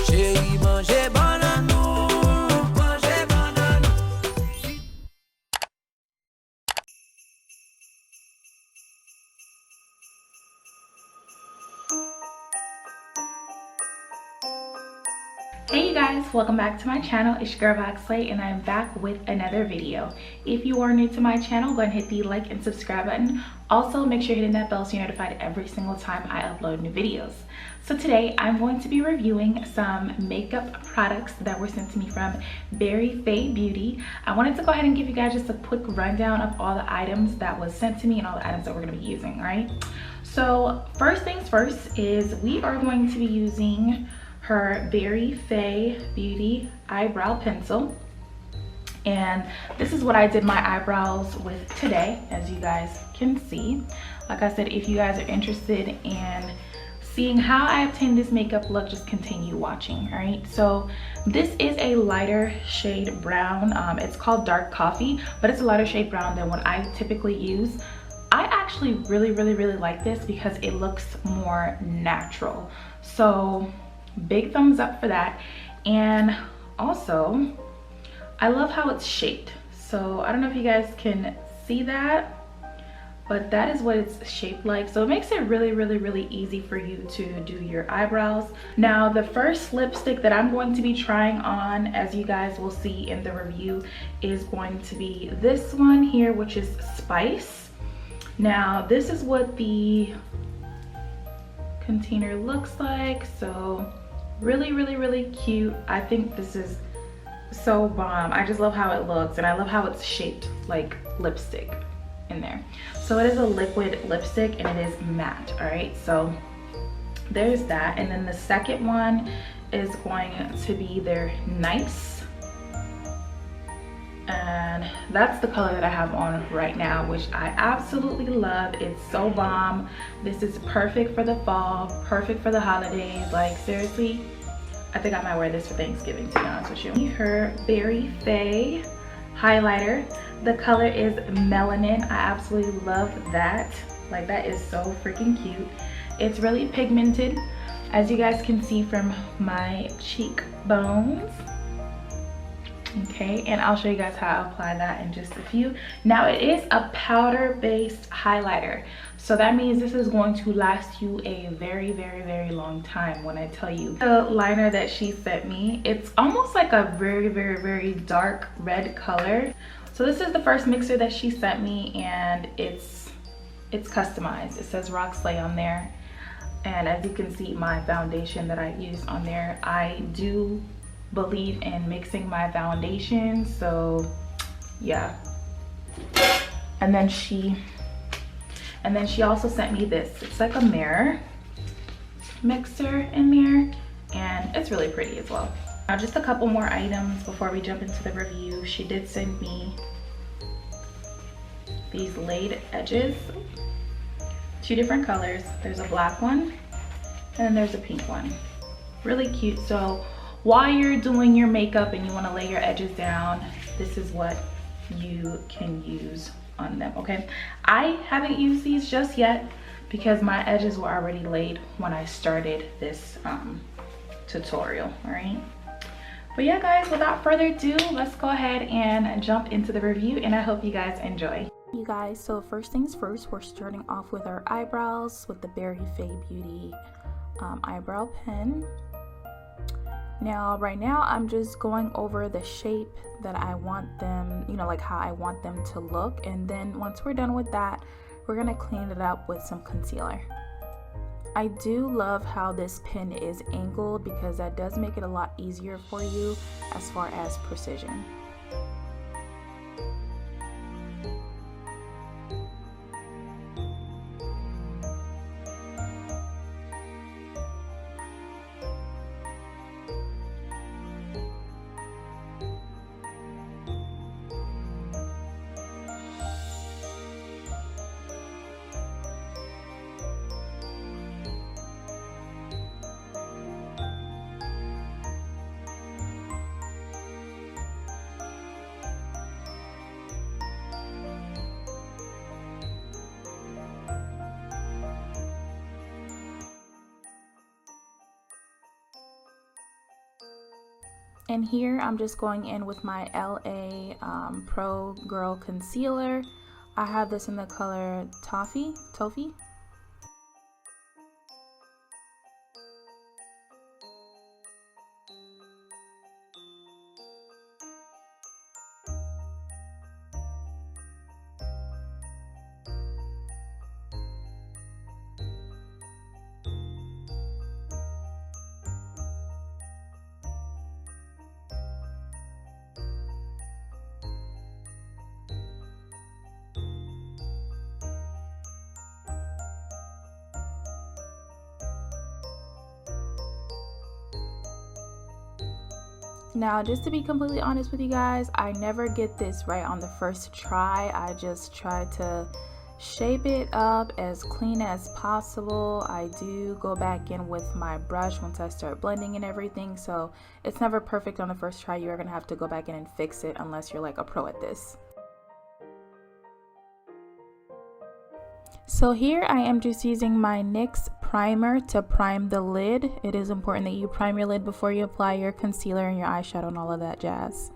Chérie, manger banane, manger banane. Hey you guys, welcome back to my channel. It's your girl Roxslay and I'm back with another video. If you are new to my channel, go ahead and hit the like and subscribe button. Also, make sure you're hitting that bell so you're notified every single time I upload new videos. So today I'm going to be reviewing some makeup products that were sent to me from Berryfaebeauty. I wanted to go ahead and give you guys just a quick rundown of all the items that was sent to me and all the items that we're going to be using, right? So first things first is we are going to be using her Berryfaebeauty eyebrow pencil, and this is what I did my eyebrows with today, as you guys can see. Like I said, if you guys are interested in seeing how I obtained this makeup look, just continue watching. All right, so this is a lighter shade brown. It's called dark coffee, but it's a lighter shade brown than what I typically use. I actually really like this because it looks more natural, so big thumbs up for that. And also I love how it's shaped. So I don't know if you guys can see that, but that is what it's shaped like. So it makes it really easy for you to do your eyebrows. Now the first lipstick that I'm going to be trying on, as you guys will see in the review, is going to be this one here, which is Spice. Now this is what the container looks like. So really cute. I think this is so bomb. I just love how it looks, and I love how it's shaped like lipstick in there. So it is a liquid lipstick and it is matte. All right, so there's that. And then the second one is going to be their Nice, and that's the color that I have on right now, which I absolutely love. It's so bomb. This is perfect for the fall, perfect for the holidays. Like seriously, I think I might wear this for Thanksgiving, to be honest with you. Her Berryfae highlighter, the color is Melanin. I absolutely love that. Like, that is so freaking cute. It's really pigmented, as you guys can see from my cheekbones. Okay, and I'll show you guys how I apply that in just a few. Now it is a powder based highlighter, so that means this is going to last you a very long time. When I tell you the liner that she sent me, it's almost like a very dark red color. So this is the first mixer that she sent me, and it's customized. It says Roxslay on there, and as you can see, my foundation that I used on there, I do believe in mixing my foundation, so yeah. And then she also sent me this. It's like a mirror mixer in there, and it's really pretty as well. Now just a couple more items before we jump into the review. She did send me these laid edges, 2 different colors. There's a black one and then there's a pink one. Really cute. So while you're doing your makeup and you want to lay your edges down, this is what you can use on them. Okay, I haven't used these just yet because my edges were already laid when I started this tutorial. All right, but yeah guys, without further ado, let's go ahead and jump into the review, and I hope you guys enjoy. You guys, so first things first, we're starting off with our eyebrows with the Berryfaebeauty eyebrow pen. Now right now I'm just going over the shape that I want them, you know, like how I want them to look, and then once we're done with that, we're gonna clean it up with some concealer. I do love how this pen is angled because that does make it a lot easier for you as far as precision. And here I'm just going in with my LA Pro Girl Concealer. I have this in the color Toffee. Now, just to be completely honest with you guys, I never get this right on the first try. I just try to shape it up as clean as possible. I do go back in with my brush once I start blending and everything, so it's never perfect on the first try. You're gonna have to go back in and fix it unless you're like a pro at this. So here I am just using my NYX primer to prime the lid. It is important that you prime your lid before you apply your concealer and your eyeshadow and all of that jazz.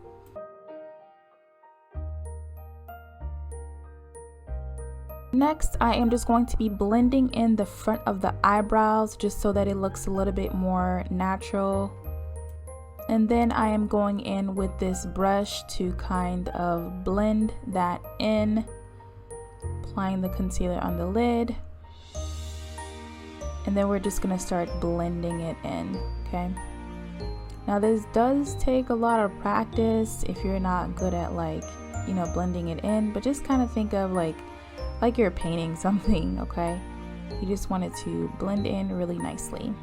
Next, I am just going to be blending in the front of the eyebrows just so that it looks a little bit more natural. And then I am going in with this brush to kind of blend that in. Applying the concealer on the lid, and then we're just gonna start blending it in. Okay, now this does take a lot of practice if you're not good at, like, you know, blending it in, but just kind of think of like you're painting something. Okay, you just want it to blend in really nicely.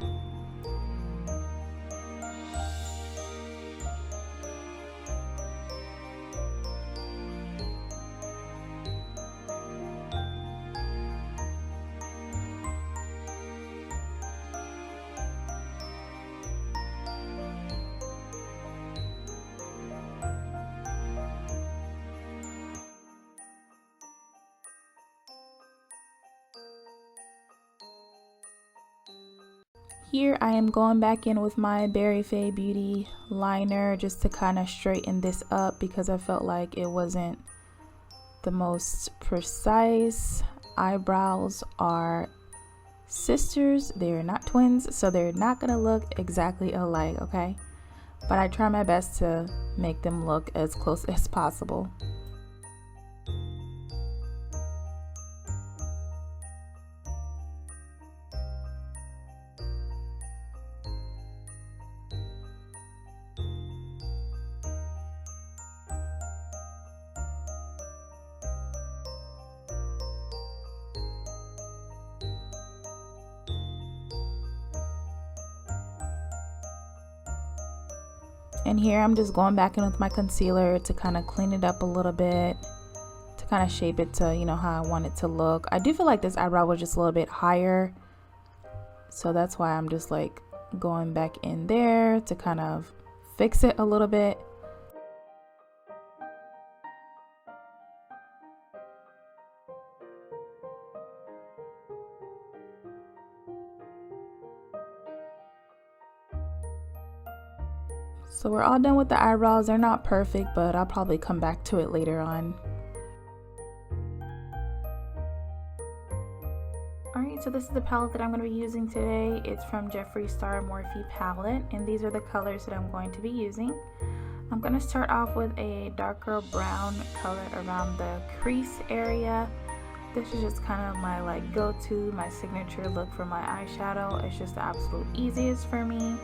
Here I am going back in with my Berryfaebeauty liner just to kind of straighten this up because I felt like it wasn't the most precise. Eyebrows are sisters, they're not twins, so they're not gonna look exactly alike, okay? But I try my best to make them look as close as possible. And here I'm just going back in with my concealer to kind of clean it up a little bit, to kind of shape it to, you know, how I want it to look. I do feel like this eyebrow was just a little bit higher, so that's why I'm just like going back in there to kind of fix it a little bit. So we're all done with the eyebrows. They're not perfect, but I'll probably come back to it later on. Alright, so this is the palette that I'm going to be using today. It's from Jeffree Star Morphe palette, and these are the colors that I'm going to be using. I'm going to start off with a darker brown color around the crease area. This is just kind of my like go-to, my signature look for my eyeshadow. It's just the absolute easiest for me.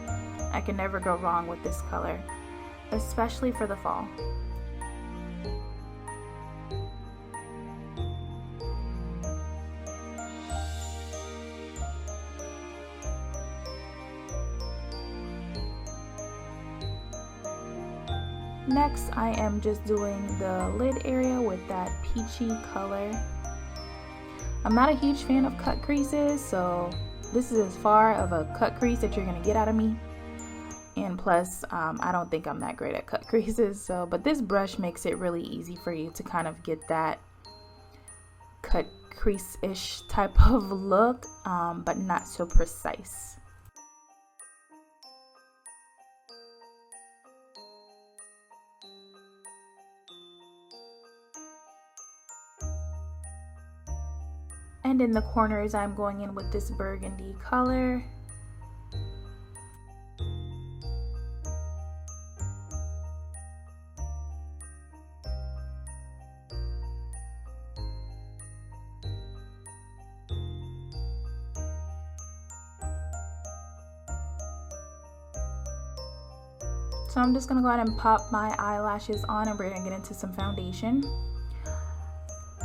I can never go wrong with this color, especially for the fall. Next, I am just doing the lid area with that peachy color. I'm not a huge fan of cut creases, so this is as far of a cut crease that you're gonna get out of me. And plus, I don't think I'm that great at cut creases, but this brush makes it really easy for you to kind of get that cut crease-ish type of look, but not so precise. And in the corners, I'm going in with this burgundy color. So I'm just gonna go ahead and pop my eyelashes on, and we're gonna get into some foundation.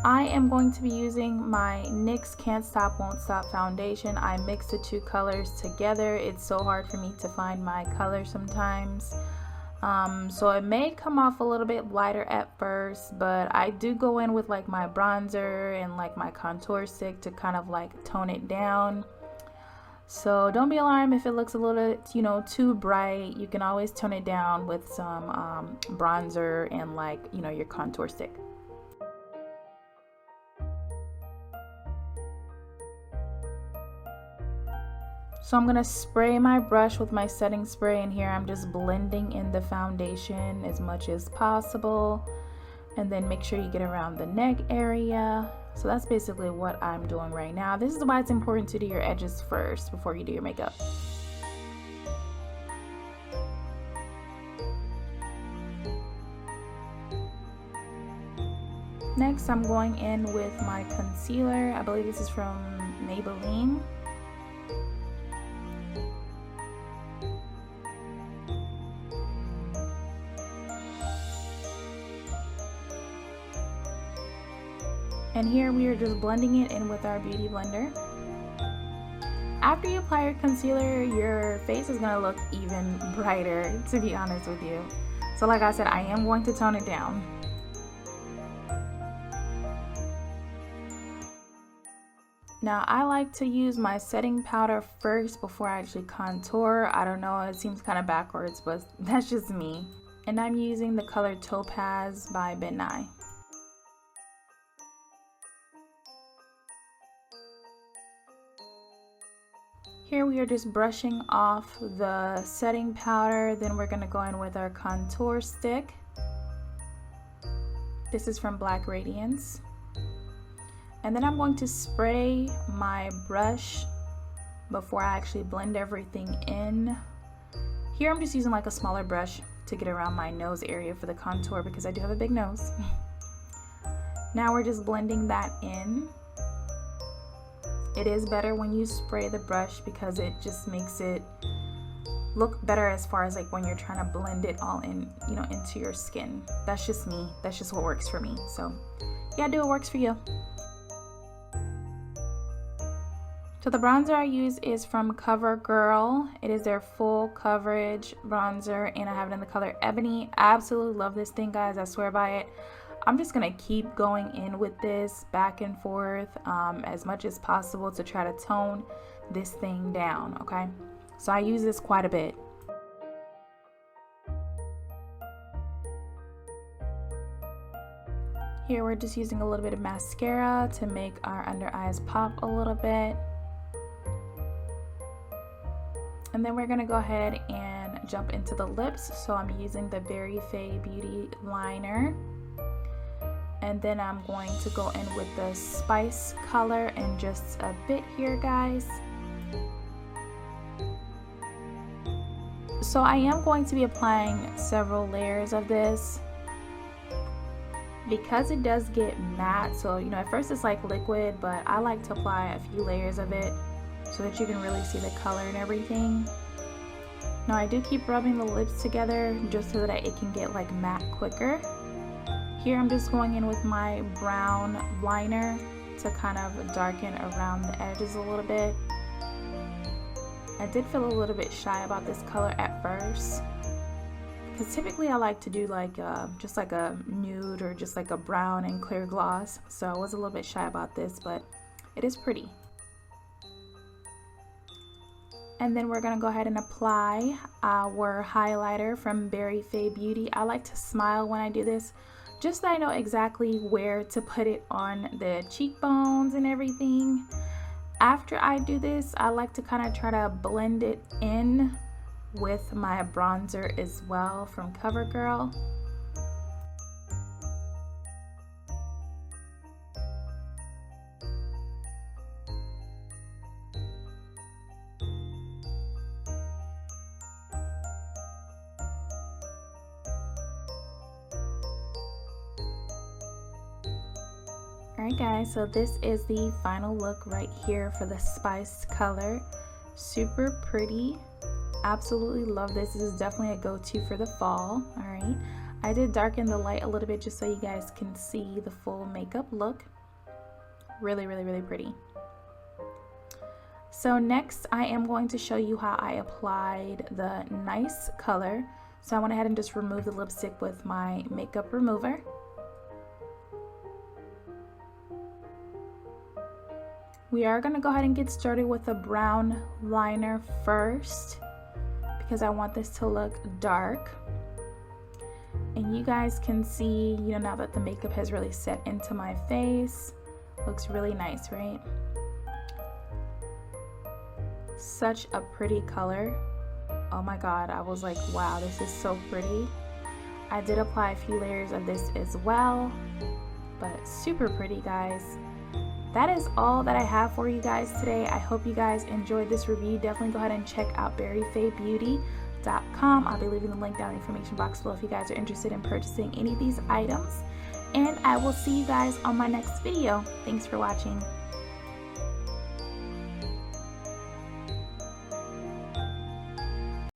I am going to be using my NYX Can't Stop Won't Stop foundation. I mix the two colors together. It's so hard for me to find my color sometimes. So it may come off a little bit lighter at first, but I do go in with like my bronzer and like my contour stick to kind of like tone it down. So don't be alarmed if it looks a little, you know, too bright. You can always tone it down with some bronzer and like, you know, your contour stick. So I'm gonna spray my brush with my setting spray, and here I'm just blending in the foundation as much as possible, and then make sure you get around the neck area. So that's basically what I'm doing right now. This is why it's important to do your edges first before you do your makeup. Next, I'm going in with my concealer. I believe this is from Maybelline. And here we are just blending it in with our beauty blender. After you apply your concealer, your face is going to look even brighter, to be honest with you. So like I said, I am going to tone it down. Now I like to use my setting powder first before I actually contour. I don't know, it seems kind of backwards, but that's just me. And I'm using the color Topaz by Ben Nye. Here we are just brushing off the setting powder, then we're going to go in with our contour stick. This is from Black Radiance. And then I'm going to spray my brush before I actually blend everything in. Here I'm just using like a smaller brush to get around my nose area for the contour because I do have a big nose. Now we're just blending that in. It is better when you spray the brush because it just makes it look better as far as like when you're trying to blend it all in, you know, into your skin. That's just me. That's just what works for me. So yeah, do what works for you. So the bronzer I use is from CoverGirl. It is their full coverage bronzer and I have it in the color Ebony. I absolutely love this thing, guys. I swear by it. I'm just gonna keep going in with this back and forth as much as possible to try to tone this thing down, okay? So I use this quite a bit. Here we're just using a little bit of mascara to make our under eyes pop a little bit. And then we're gonna go ahead and jump into the lips. So I'm using the Berryfaebeauty liner. And then I'm going to go in with the spice color and just a bit here, guys. So I am going to be applying several layers of this because it does get matte. So, you know, at first it's like liquid, but I like to apply a few layers of it so that you can really see the color and everything. Now I do keep rubbing the lips together just so that it can get like matte quicker. Here I'm just going in with my brown liner to kind of darken around the edges a little bit. I did feel a little bit shy about this color at first because typically I like to do like just like a nude or just like a brown and clear gloss. So I was a little bit shy about this, but it is pretty. And then we're going to go ahead and apply our highlighter from Berryfaebeauty. I like to smile when I do this, just so I know exactly where to put it on the cheekbones and everything. After I do this, I like to kind of try to blend it in with my bronzer as well from CoverGirl. Alright guys, so this is the final look right here for the spiced color. Super pretty. Absolutely love this. This is definitely a go-to for the fall. Alright, I did darken the light a little bit just so you guys can see the full makeup look. Really, really, really pretty. So next I am going to show you how I applied the nice color. So I went ahead and just removed the lipstick with my makeup remover. We are going to go ahead and get started with a brown liner first because I want this to look dark. And you guys can see, you know, now that the makeup has really set into my face, looks really nice, right? Such a pretty color. Oh my god, I was like, wow, this is so pretty. I did apply a few layers of this as well, but super pretty, guys. That is all that I have for you guys today. I hope you guys enjoyed this review. Definitely go ahead and check out Berryfaebeauty.com. I'll be leaving the link down in the information box below if you guys are interested in purchasing any of these items. And I will see you guys on my next video. Thanks for watching.